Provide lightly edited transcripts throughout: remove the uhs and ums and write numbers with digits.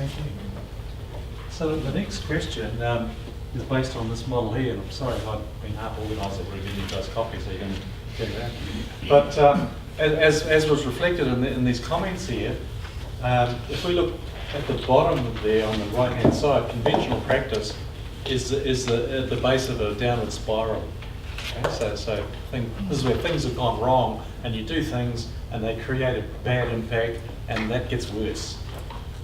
Thank you. So the next question is based on this model here, and I'm sorry if I've been half organised that we're giving you guys copies so you can get it out. But as was reflected in these comments here, if we look at the bottom there on the right-hand side, conventional practice is at the base of a downward spiral. Okay? So this is where things have gone wrong, and you do things and they create a bad impact, and that gets worse.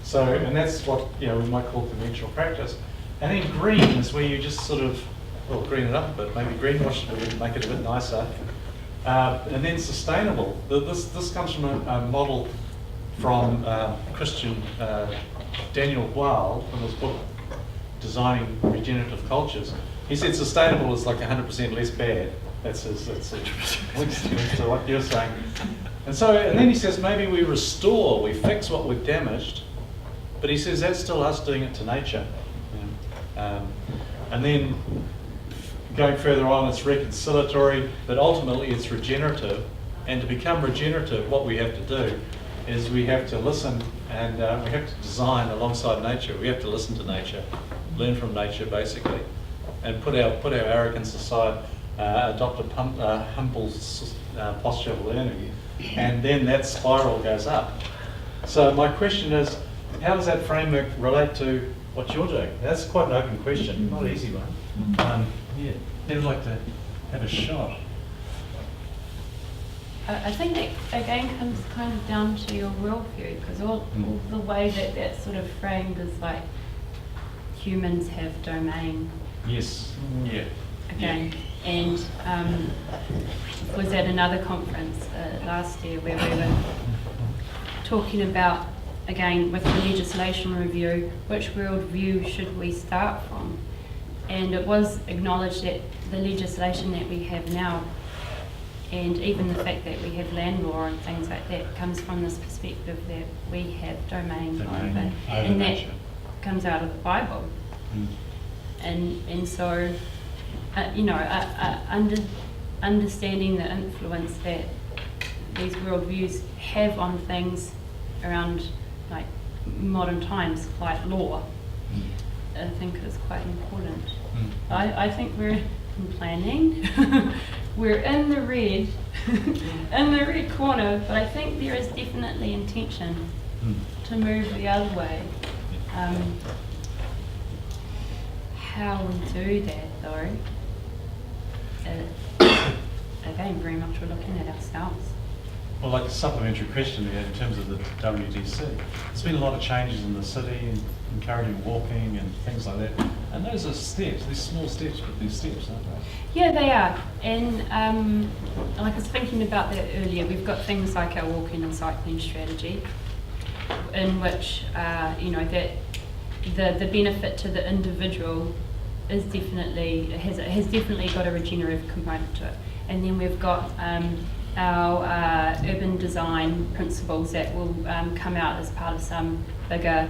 So, and that's what we might call conventional practice. And then green is where you just sort of, well, green it up a bit, maybe greenwash it, make it a bit nicer. And then sustainable. This comes from a model from Christian Daniel Wahl from his book Designing Regenerative Cultures. He said sustainable is like 100% less bad. That's links to what you're saying. And then he says maybe we restore, we fix what we've damaged, but he says that's still us doing it to nature. And then going further on, it's reconciliatory, but ultimately it's regenerative. And to become regenerative, what we have to do is we have to listen, and we have to design alongside nature. We have to listen to nature, learn from nature basically, and put our arrogance aside, adopt a humble posture of learning, and then that spiral goes up. So my question is, how does that framework relate to what you're doing? That's quite an open question, not an easy one. Yeah, who'd like to have a shot? I think that again comes kind of down to your worldview, because all the way that that's sort of framed is like humans have domain. Yes. Yeah. Again, and was at another conference last year where we were talking about, again, with the legislation review, which worldview should we start from? And it was acknowledged that the legislation that we have now, and even the fact that we have land law and things like that, comes from this perspective that we have domain over, and that comes out of the Bible. And so, understanding the influence that these worldviews have on things around like modern times, like law, I think is quite important. I think we're in planning. We're in the red, in the red corner, but I think there is definitely intention to move the other way. How we do that, though, again, very much we're looking at ourselves. Well, like a supplementary question there in terms of the WDC. There's been a lot of changes in the city, and encouraging walking and things like that. And those are steps, these small steps, but they're steps, aren't they? Yeah, they are. And like I was thinking about that earlier, we've got things like our walking and cycling strategy, in which, that the benefit to the individual is definitely, has definitely got a regenerative component to it. And then we've got our urban design principles that will come out as part of some bigger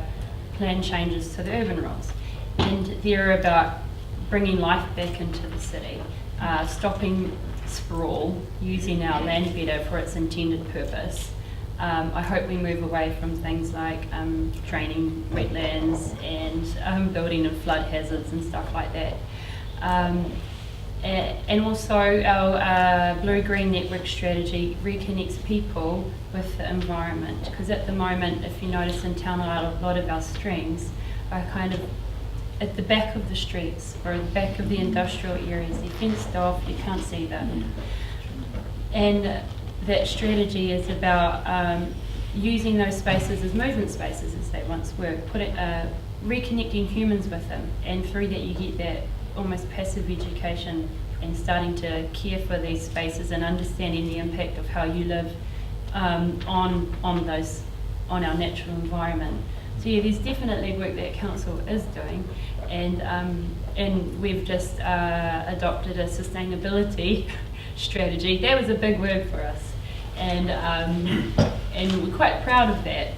plan changes to the urban rules. And they're about bringing life back into the city, stopping sprawl, using our land better for its intended purpose. I hope we move away from things like draining wetlands and building of flood hazards and stuff like that. And also our blue-green network strategy reconnects people with the environment, because at the moment, if you notice in town, a lot of our streams are kind of at the back of the streets or at the back of the industrial areas. They're fenced off, you can't see them. And that strategy is about using those spaces as movement spaces as they once were, reconnecting humans with them, and through that you get that almost passive education and starting to care for these spaces and understanding the impact of how you live on our natural environment. So yeah, there's definitely work that council is doing, and we've just adopted a sustainability strategy. That was a big word for us, and we're quite proud of that.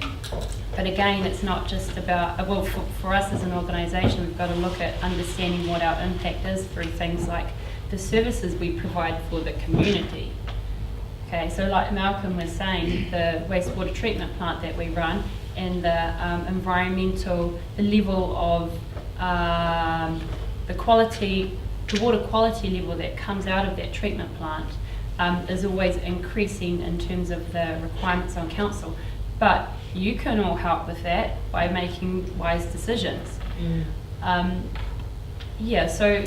But again, it's not just about, well, for us as an organisation, we've got to look at understanding what our impact is through things like the services we provide for the community. Okay, so like Malcolm was saying, the wastewater treatment plant that we run and the environmental, the level of the quality, the water quality level that comes out of that treatment plant is always increasing in terms of the requirements on council. But you can all help with that by making wise decisions. So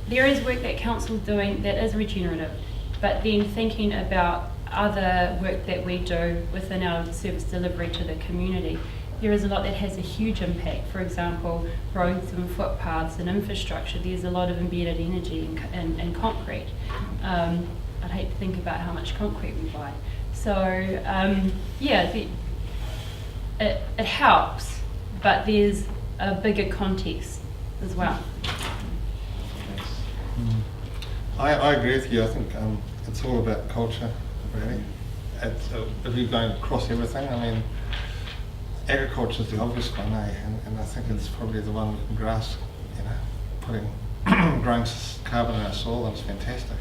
there is work that council's doing that is regenerative, but then thinking about other work that we do within our service delivery to the community, there is a lot that has a huge impact. For example, roads and footpaths and infrastructure, there's a lot of embedded energy in concrete. I'd hate to think about how much concrete we buy. So it helps, but there's a bigger context as well. I agree with you. I think it's all about culture, really. If you're going across everything, I mean, agriculture is the obvious one, and I think it's probably the one in grass, growing carbon in our soil, and it's fantastic.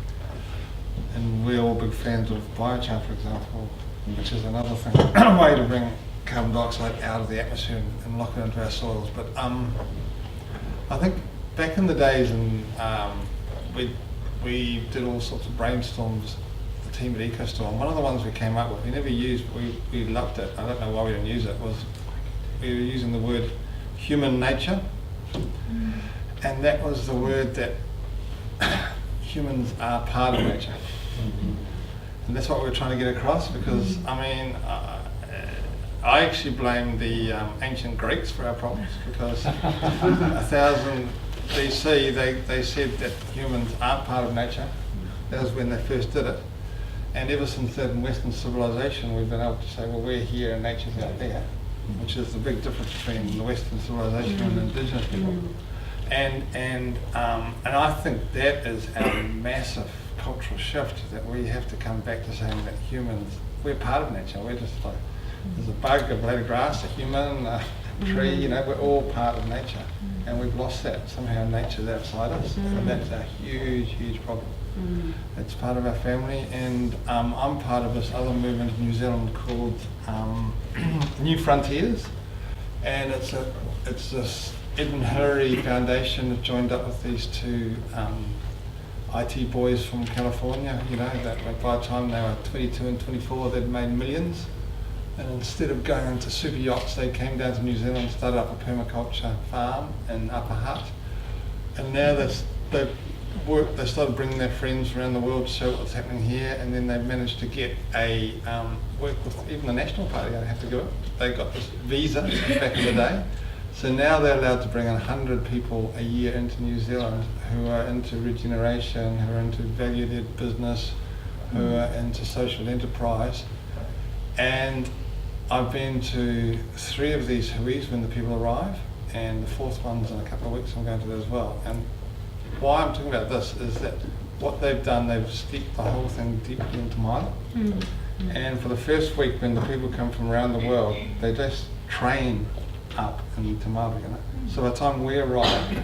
And we're all big fans of biochar, for example, which is another thing, way to bring carbon dioxide out of the atmosphere and lock it into our soils. But I think back in the days, and we did all sorts of brainstorms, the team at EcoStorm. One of the ones we came up with, we never used, we loved it, I don't know why we didn't use it, was we were using the word human nature. And that was the word that humans are part of nature. And that's what we're trying to get across, because, I mean, I actually blame the ancient Greeks for our problems, because 1000 BC they said that humans aren't part of nature. That was when they first did it. And ever since that, in Western civilization, we've been able to say, well, we're here and nature's out there, which is the big difference between the Western civilization and indigenous people. And I think that is a massive cultural shift, that we have to come back to saying that humans, we're part of nature. We're just like, there's a bug, a blade of grass, a human, a tree, we're all part of nature. And we've lost that. Somehow nature's outside us, and that's a huge, huge problem. It's part of our family, and I'm part of this other movement in New Zealand called New Frontiers, and it's this Whangarei Foundation that joined up with these two IT boys from California, that by the time they were 22 and 24 they'd made millions, and instead of going into super yachts they came down to New Zealand and started up a permaculture farm in Upper Hutt, and now they started bringing their friends around the world to show what's happening here, and then they've managed to get a work with even the National Party. I have to give it. They got this visa back in the day. So now they're allowed to bring 100 people a year into New Zealand who are into regeneration, who are into value-led business, who are into social enterprise. And I've been to 3 of these hui's when the people arrive, and the 4th one's in a couple of weeks. I'm going to that as well. And why I'm talking about this is that what they've done, they've steeped the whole thing deeply into Māori. And for the first week, when the people come from around the world, they just train up in Te Māori, So by the time we arrive,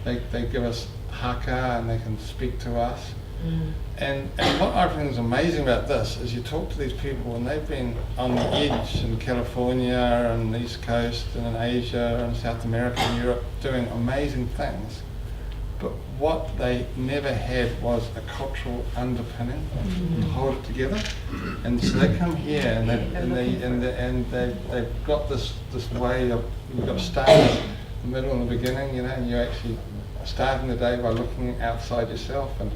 they give us haka and they can speak to us. And what I think is amazing about this is you talk to these people and they've been on the edge in California and the East Coast and in Asia and South America and Europe doing amazing things. But what they never had was a cultural underpinning to hold it together. And so they come here and they've got this way of, you've got to start in the middle and the beginning, and you're actually starting the day by looking outside yourself, and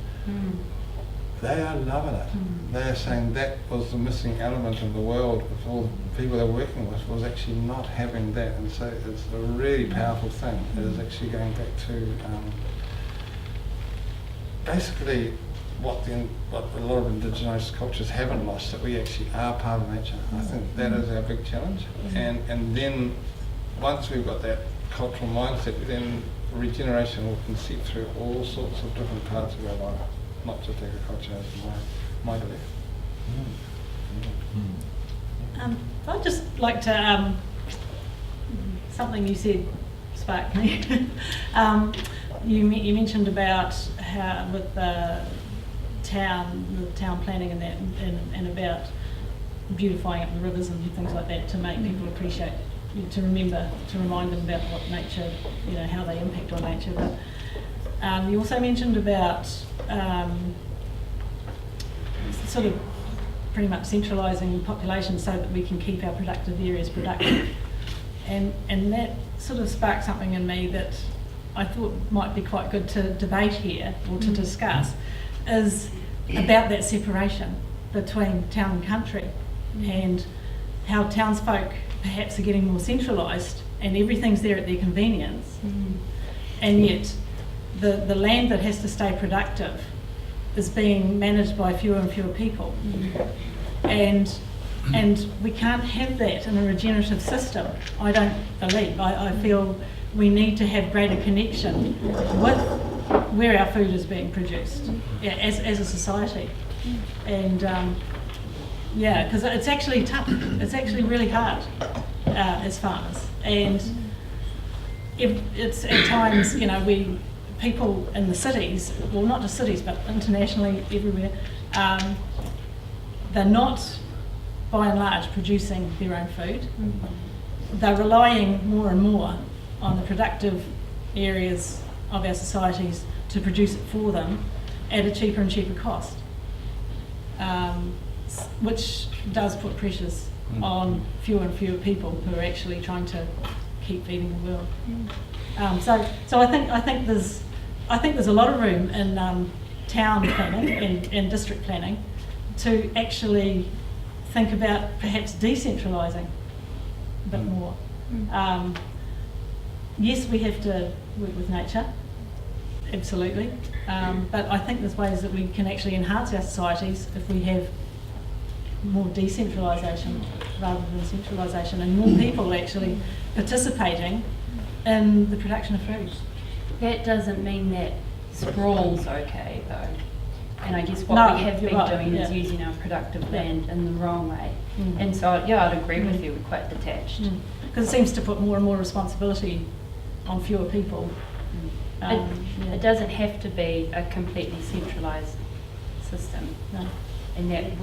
they are loving it. They are saying that was the missing element in the world with all the people they're working with, was actually not having that. And so it's a really powerful thing. It is actually going back to basically what a lot of indigenous cultures haven't lost, that we actually are part of nature. I think that is our big challenge. And then once we've got that cultural mindset, then regeneration will can seep through all sorts of different parts of our life, not just agriculture, as my belief. I'd just like to, something you said sparked me. You mentioned about how with the town planning and that, and about beautifying up the rivers and things like that to make people appreciate, to remember, to remind them about what nature, how they impact on nature. But you also mentioned about sort of pretty much centralising population so that we can keep our productive areas productive. And that sort of sparked something in me that I thought might be quite good to debate here or to discuss, is about that separation between town and country, and how townsfolk perhaps are getting more centralised and everything's there at their convenience, and yet the land that has to stay productive is being managed by fewer and fewer people. And we can't have that in a regenerative system, I don't believe. I feel we need to have greater connection with where our food is being produced, as a society. And because it's actually tough. It's actually really hard as farmers. And it's at times, people in the cities, well, not just cities, but internationally, everywhere, they're not, by and large, producing their own food. They're relying more and more on the productive areas of our societies to produce it for them at a cheaper and cheaper cost, which does put pressures on fewer and fewer people who are actually trying to keep feeding the world. So I think there's a lot of room in town planning and district planning to actually think about perhaps decentralising a bit more. Yes, we have to work with nature, absolutely, but I think there's ways that we can actually enhance our societies if we have more decentralisation rather than centralisation, and more people actually participating in the production of food. That doesn't mean that sprawl's okay, though. And I guess what we have been doing is using our productive land in the wrong way. And so, I'd agree with you, we're quite detached. Because it seems to put more and more responsibility on fewer people. It doesn't have to be a completely centralised system. No. And that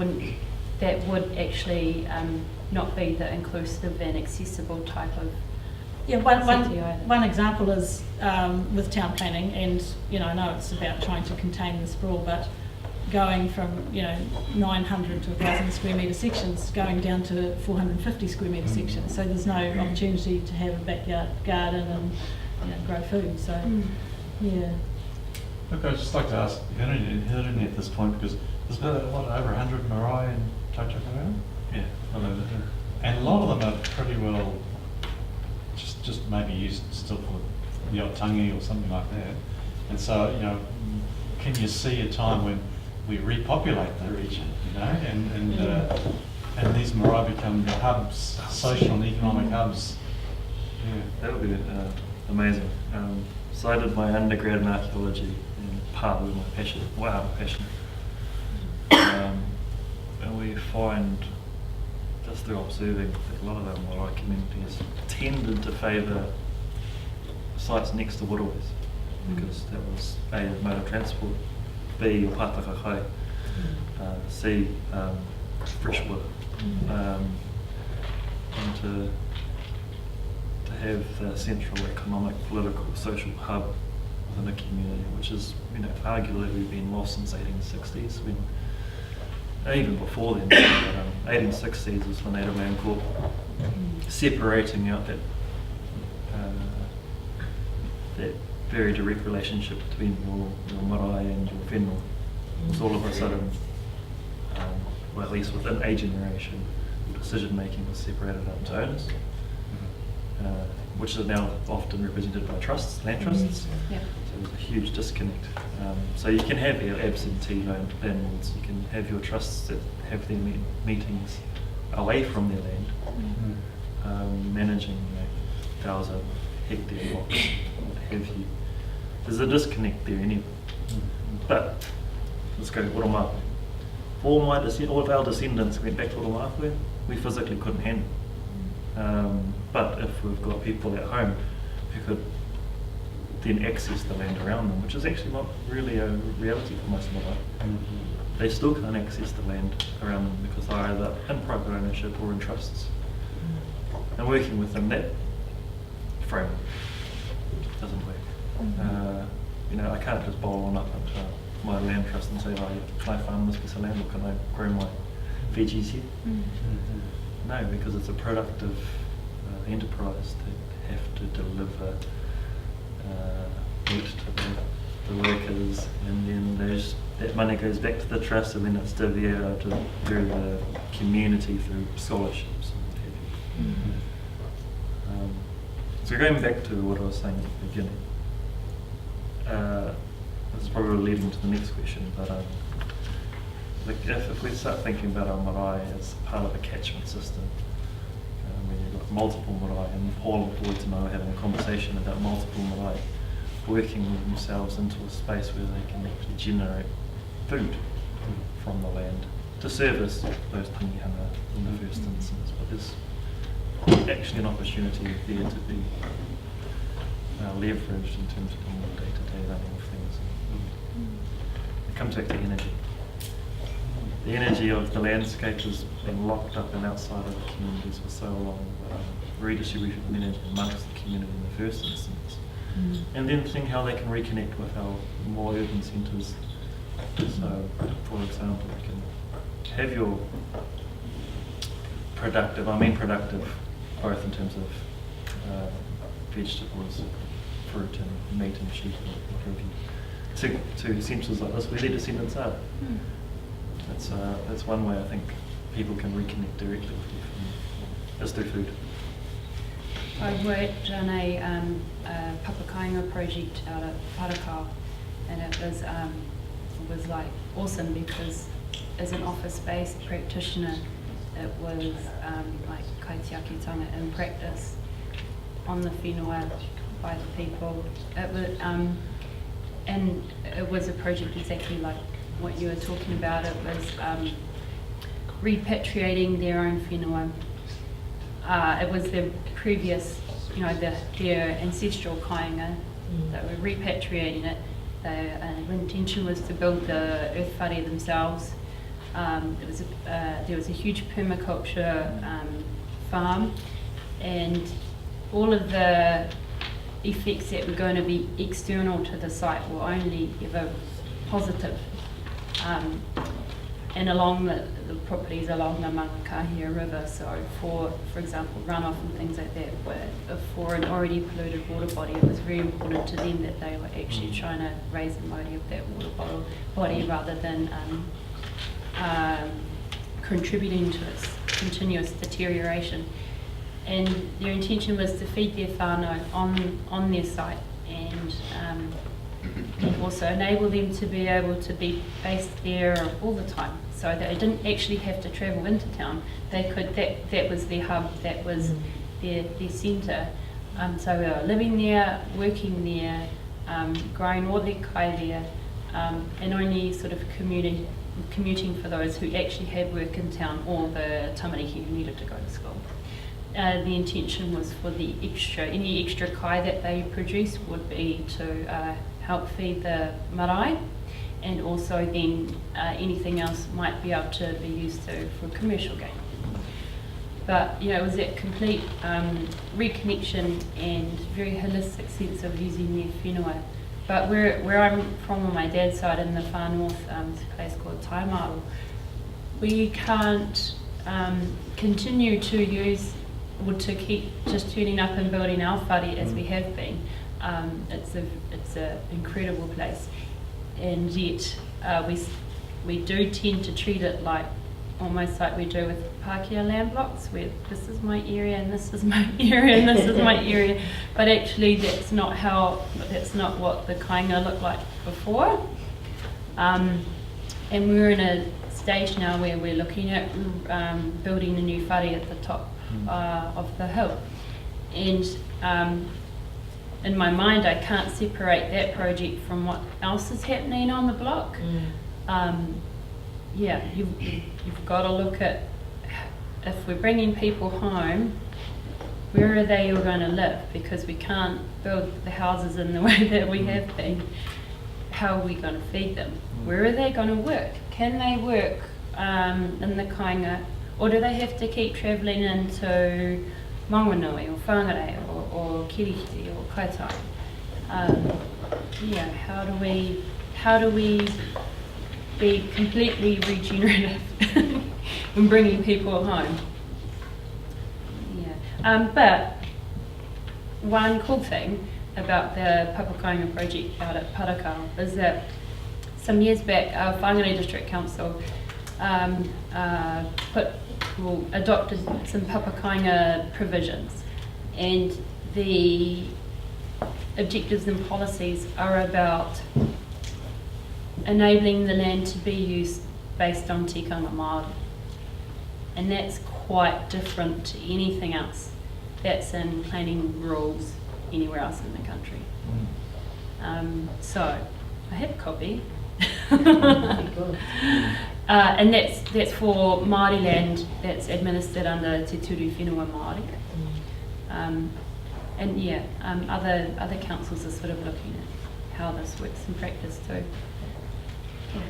would actually not be the inclusive and accessible type of one example is with town planning, and I know it's about trying to contain the sprawl, but going from 900 to 1,000 square metre sections, going down to 450 square metre sections. So there's no opportunity to have a backyard garden and grow food. So Look, I'd just like to ask Hirini at this point, because there's been over 100 marae in Tautoko around? Yeah, and a lot of them are pretty well just maybe used still for the Otangi or something like that. And so, can you see a time when we repopulate the region, and these marae become the hubs, social and economic hubs? Yeah, that would be amazing. So I did my undergrad in archaeology, and part of my passion, and we find, just through observing, that a lot of the marae communities tended to favour sites next to waterways, because that was A, mode of transport, B, pātaka kai, C, fresh water, and to have the central economic, political, social hub within a community, which is, arguably we've been lost since 1860s, even before then. 1860s was the Native Land Court separating out that very direct relationship between your marae and your whenua. It was all of a sudden, well, at least within a generation, decision making was separated up to owners, which is now often represented by trusts, land trusts. Yeah. So there's a huge disconnect. So you can have your absentee landlords, you can have your trusts that have their meetings away from their land, managing 1,000 hectare blocks, what have you. There's a disconnect there anyway. But let's go to Oromapu. All of our descendants went back to Oromapu. We physically couldn't handle it. But if we've got people at home who could then access the land around them, which is actually not really a reality for most Marae. They still can't access the land around them because they're either in private ownership or in trusts. And working with them, that framework doesn't work. You know, I can't just bowl on up into my land trust and say, oh, can I farm this piece of land or can I grow my veggies here? No, because it's a productive enterprise that have to deliver meat to the workers, and then that money goes back to the trust, and then it's divvied to through the community through scholarships and what have you. So going back to what I was saying at the beginning, this is probably leading to the next question, but like if we start thinking about our marae as part of a catchment system, where you've got multiple marae, and Paul and Boyd and I were having a conversation about multiple marae working themselves into a space where they can actually generate food from the land to service those tangihanga in the first instance. But there's actually an opportunity there to be leveraged in terms of the more day-to-day running of things. It comes back to energy. The energy of the landscape has been locked up and outside of the communities for so long. Redistribution of energy amongst the community in the first instance. And then think how they can reconnect with our more urban centres. So, for example, you can have your productive both in terms of vegetables, fruit and meat and sheep and what have you, to centres like this where their descendants are. That's one way I think people can reconnect directly with their family, is through food. I worked on a papakainga project out at Wharakau, and it was like awesome because as an office-based practitioner, it was like kaitiakitanga in practice on the whenua by the people. It was, and it was a project exactly like what you were talking about. It was repatriating their own whenua. It was their previous, their ancestral kāinga. They were repatriating it. The intention was to build the earth whare themselves. There was a huge permaculture farm, and all of the effects that were going to be external to the site were only ever positive. And along the properties along the Mangakahia River, so for example, runoff and things like that, for an already polluted water body, it was very important to them that they were actually trying to raise the mauri of that water body rather than contributing to its continuous deterioration. And their intention was to feed their whānau on their site and also enable them to be able to be based there all the time, so that they didn't actually have to travel into town. They could, that was their hub, that was their centre. So they were living there, working there, growing all their kai there, and only sort of commuting for those who actually had work in town or the tamariki who needed to go to school. The intention was for any extra kai that they produce would be to help feed the marae, and also then anything else might be able to be used for commercial gain. But it was that complete reconnection and very holistic sense of using their whenua. But where I'm from on my dad's side in the far north, it's a place called Taimaro, we can't continue to use or to keep just turning up and building our whare as we have been. It's an incredible place, and yet we do tend to treat it like almost like we do with Pākehā land blocks, where this is my area and this is my area and this is my area, but actually that's not what the kāinga looked like before. And we're in a stage now where we're looking at building a new whare at the top of the hill, and in my mind I can't separate that project from what else is happening on the block. You've got to look at, if we're bringing people home, where are they all going to live? Because we can't build the houses in the way that we have been. How are we going to feed them? Where are they going to work? Can they work in the kainga, or do they have to keep travelling into Mangonui or Whangarei or Kiriti or Kohatu? Yeah, how do we be completely regenerative in bringing people home? Yeah, but one cool thing about the Papakainga project out at Parakau is that some years back our Whangarei District Council adopted some Papakainga provisions, and the objectives and policies are about enabling the land to be used based on tikanga Māori, and that's quite different to anything else that's in planning rules anywhere else in the country. So I have a copy. And that's for Māori land that's administered under Te Turu Whenua Māori. And yeah, other councils are sort of looking at how this works in practice too. Yeah.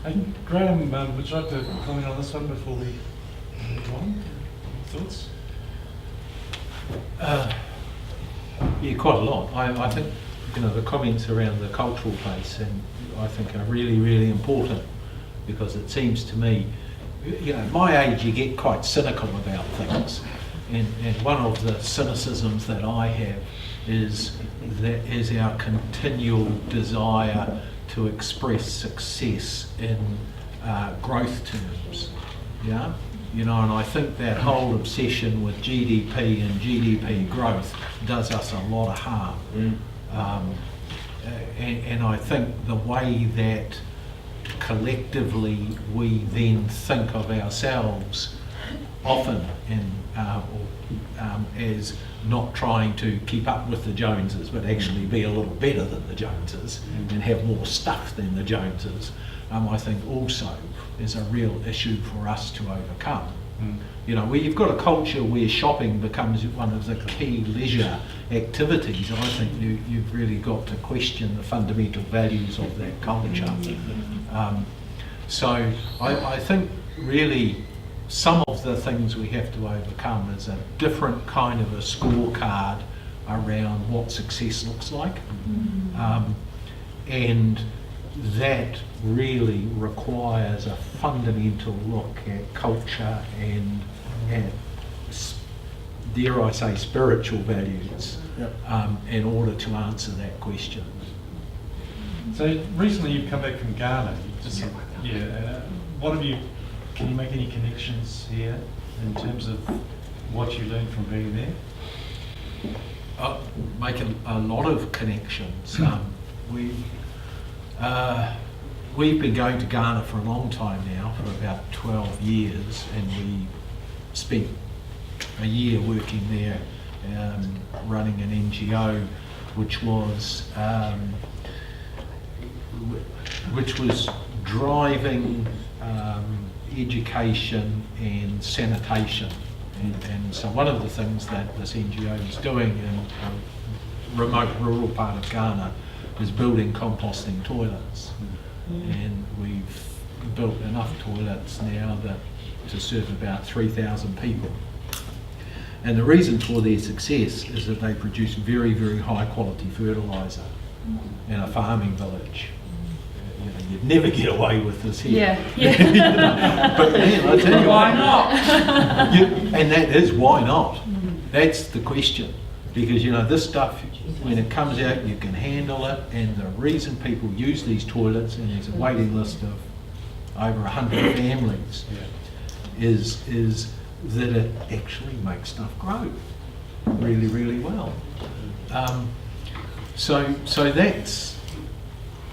And Graeme, would you like to comment on this one before we move on? Thoughts? Yeah, quite a lot. I think the comments around the cultural base, and I think are really, really important, because it seems to me, at my age, you get quite cynical about things, and one of the cynicisms that I have is our continual desire to express success in growth terms. Yeah. And I think that whole obsession with GDP and GDP growth does us a lot of harm. And I think the way that collectively we then think of ourselves often as not trying to keep up with the Joneses, but actually be a little better than the Joneses and have more stuff than the Joneses, I think also is a real issue for us to overcome. Where you've got a culture where shopping becomes one of the key leisure activities, I think you've really got to question the fundamental values of that culture. So I think really some of the things we have to overcome is a different kind of a scorecard around what success looks like. And that really requires a fundamental look at culture and at, dare I say, spiritual values in order to answer that question. So recently you've come back from Ghana. Can you make any connections here in terms of what you learned from being there? Make a lot of connections. We've been going to Ghana for a long time now, for about 12 years, and we spent a year working there, running an NGO which was driving education and sanitation. And so one of the things that this NGO is doing in a remote rural part of Ghana is building composting toilets. And we've built enough toilets now to serve about 3,000 people. And the reason for their success is that they produce very, very high quality fertiliser in a farming village. You'd never get away with this here. But man, I tell you, why not? And that is why not. That's the question. Because this stuff, when it comes out, you can handle it, and the reason people use these toilets, and there's a waiting list of over 100 families, is that it actually makes stuff grow really, really well. So that's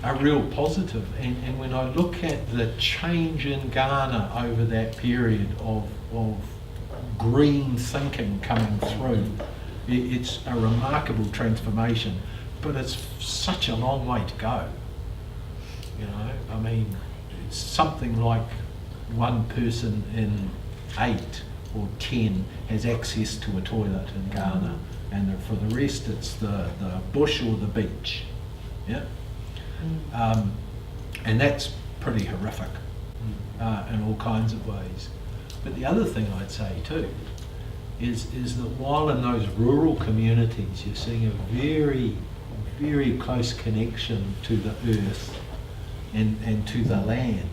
a real positive. And when I look at the change in Ghana over that period of green thinking coming through, it's a remarkable transformation, but it's such a long way to go. It's something like 1 person in 8 or 10 has access to a toilet in Ghana, and for the rest it's the bush or the beach. Yeah, and that's pretty horrific in all kinds of ways. But the other thing I'd say too is that while in those rural communities you're seeing a very, very close connection to the earth and to the land,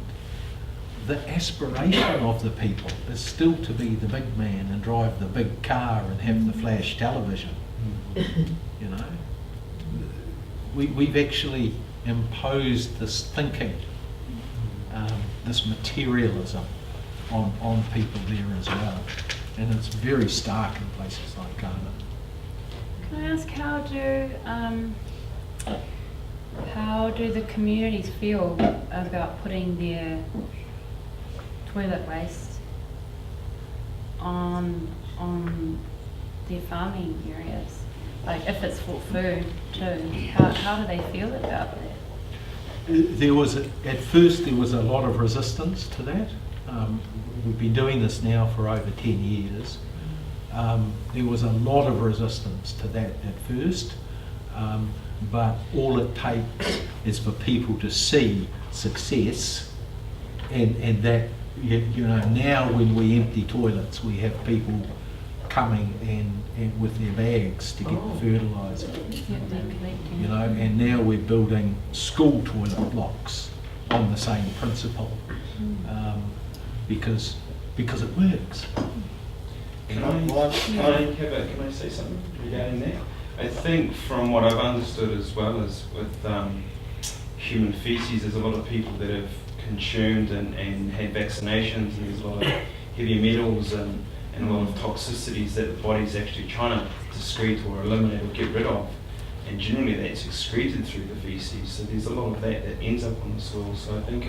the aspiration of the people is still to be the big man and drive the big car and have the flash television. You know, we've actually imposed this thinking, this materialism on people there as well, and it's very stark in places like Ghana. Can I ask, how do the communities feel about putting their toilet waste on their farming areas? Like if it's for food too, how do they feel about that? At first there was a lot of resistance to that. We've been doing this now for over 10 years. There was a lot of resistance to that at first, but all it takes is for people to see success, and that, you know, now when we empty toilets, we have people coming and with their bags to get the fertiliser. You know, and now we're building school toilet blocks on the same principle, because it works. Can I say something regarding that? I think from what I've understood as well as with human feces, there's a lot of people that have consumed and had vaccinations, and there's a lot of heavy metals and a lot of toxicities that the body's actually trying to excrete or eliminate or get rid of. And generally that's excreted through the feces, so there's a lot of that ends up on the soil. So I think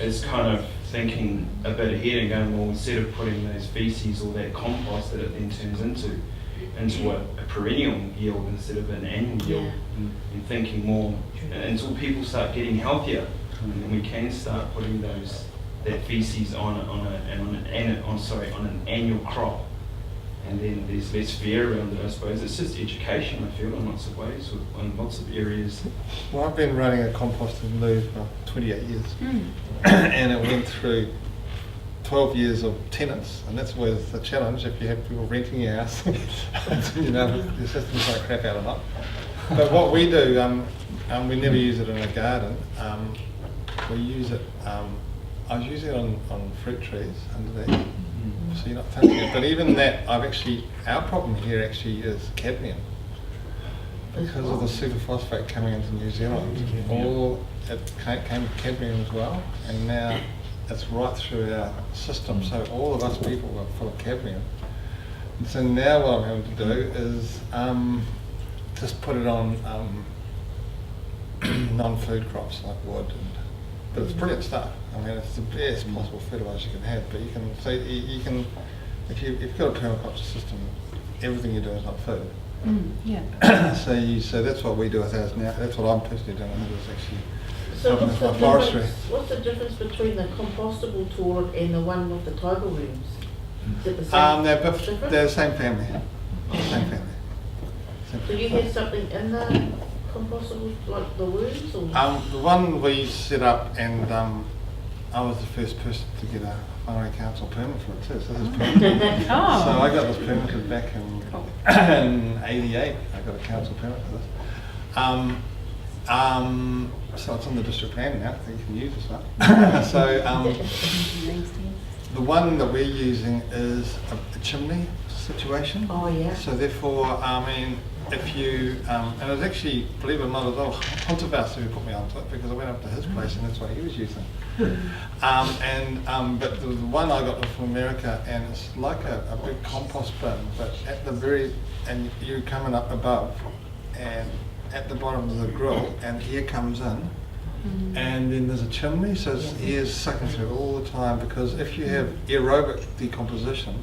it's kind of thinking a bit ahead and going, well, instead of putting those feces or that compost that it then turns into a perennial yield instead of an annual yield, and thinking more until people start getting healthier, and then we can start putting that feces on an annual crop, and then there's less fear around it. I suppose it's just education, I feel, in lots of ways, in lots of areas. Well, I've been running a composting loo for 28 years, and it went through 12 years of tenants, and that's where the challenge. If you have people renting your house, you know, the system's like crap out of it. But what we do, we never use it in a garden. We use it. I was using it on fruit trees under there, so you're not touching it. But even that, our problem here actually is cadmium. Because of the superphosphate coming into New Zealand, it came with cadmium as well, and now it's right through our system. So all of us people are full of cadmium. And so now what I'm having to do is just put it on non-food crops like wood. But it's brilliant stuff. I mean, it's the best possible fertiliser you can have. But you can, if you've got a permaculture system, everything you do is not food. So that's what we do with ours now. That's what I'm personally doing. Is actually forestry. What's the difference between the compostable toilet and the one with the tidal rooms? Is it the same? They're the same family. So you had something in the compostable, like the worms? Or? The one we set up, and I was the first person to get a Whangarei Council permit for it too. So this permit. So I got this permitted back in '88. I got a council permit for this. So it's on the district plan now, so you can use this one. So the one that we're using is a chimney situation. Oh yeah. So therefore, I mean, if you, and it was actually, believe it or not, it was old Hunterbass who put me onto it, because I went up to his place and that's what he was using. But the one I got was from America, and it's like a big compost bin, but at the very, and you're coming up above, and at the bottom of the grill, and air comes in, and then there's a chimney, so air's sucking through all the time, because if you have aerobic decomposition,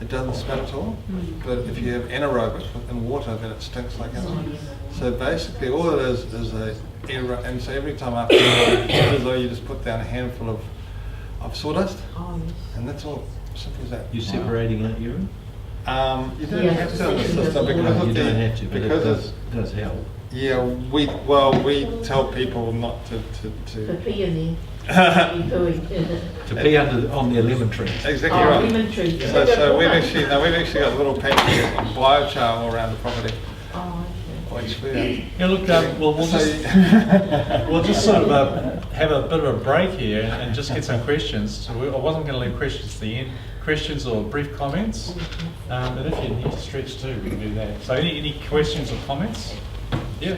it doesn't smell at all, but if you have anaerobic in water, then it stinks like hell. So basically all it is a and so every time after it's as though you just put down a handful of sawdust, Oh, yes. and that's all simple as that. You're separating out urine? You don't Yeah, have to on the section system of because water. of You the, don't have to, but it because does help. yeah, we tell people not To to pee in there. Be pooing. To be on the lemon tree. exactly Oh, right. lemon tree. So we've actually got little patches of biochar all around the property, Oh, okay. which we Yeah, look, we'll just we'll just sort of have a bit of a break here and just get some questions. So I wasn't going to leave questions to the end. Questions or brief comments, and if you need to stretch too, we can do that. So any questions or comments? Yeah.